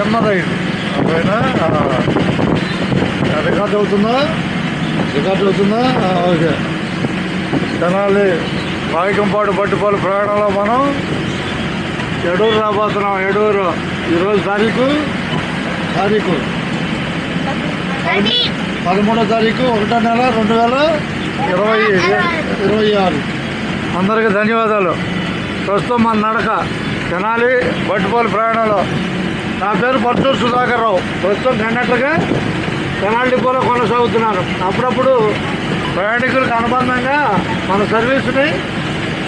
నెమ్మదైంది అప్పుడైనా రికార్డ్ అవుతుందా ఓకే. తెనాలి రాయకంపాడు బట్టిపాలు ప్రయాణంలో మనం ఎడూరు రాబోతున్నాం. ఎడూరు ఈరోజు తారీఖు 13వ తారీఖు 1వ నెల 2026. అందరికీ ధన్యవాదాలు. ప్రస్తుతం మన నడక తెనాలి బట్టిపాలు ప్రయాణంలో. నా పేరు పర్చూరు సుధాకర్ రావు. ప్రస్తుతం కండక్టర్గా తెనాలి డిపోలో కొనసాగుతున్నాను. అప్పుడప్పుడు ప్రయాణికులకు అనుబంధంగా మన సర్వీస్ని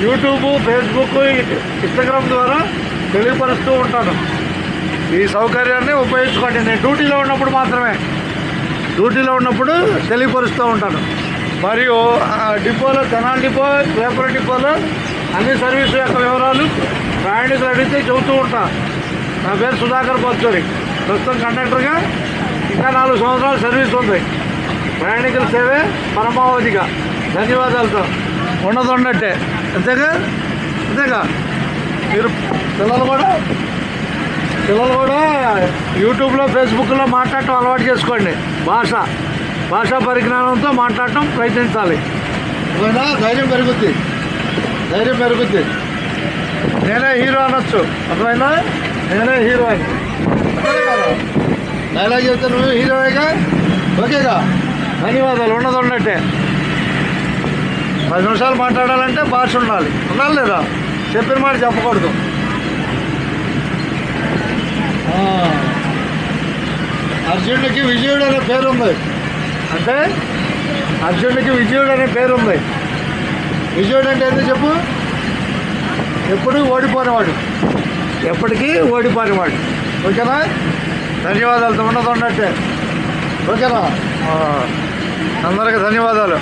యూట్యూబ్, ఫేస్బుక్, ఇన్స్టాగ్రామ్ ద్వారా తెలియపరుస్తూ ఉంటాను. ఈ సౌకర్యాన్ని ఉపయోగించుకోండి. నేను డ్యూటీలో ఉన్నప్పుడు తెలియపరుస్తూ ఉంటాను. మరియు డిపోలో తెనాలి డిపో, పేపర్ డిపోలో అన్ని సర్వీసుల యొక్క వివరాలు ప్రయాణికులు అడిగితే చెబుతూ ఉంటాను. నా పేరు సుధాకర్ పర్చూరి. ప్రస్తుతం కండక్టర్గా ఇంకా 4 సంవత్సరాలు సర్వీస్ ఉంది. ప్రయాణికుల సేవే పరమావధిగా. ధన్యవాదాలతో ఉన్నట్టే. అంతేగా మీరు పిల్లలు కూడా యూట్యూబ్లో, ఫేస్బుక్లో మాట్లాడటం అలవాటు చేసుకోండి. భాషా పరిజ్ఞానంతో మాట్లాడటం ప్రయత్నించాలి. ధైర్యం పెరుగుద్ది. నేనే హీరో అనొచ్చు. అర్థమైనా? నేనే హీరో అని డైలాగ్ చెప్తే నువ్వు హీరోయేగా. ఓకేగా? ధన్యవాదాలు. ఉన్నట్టే. 10 నిమిషాలు మాట్లాడాలంటే భాష ఉండాలి లేదా? చెప్పిన మాట చెప్పకూడదు. అర్జునుడికి విజయుడు అనే పేరు ఉంది. అంటే అర్జునుడికి విజయుడు అనే పేరు ఉంది. విజయుడు అంటే ఏంటో చెప్పు. ఎప్పటికీ ఓడిపోయినవాడు. ఓకేనా? ధన్యవాదాలు. ఉన్నట్టే. ఓకేనా? అందరికీ ధన్యవాదాలు.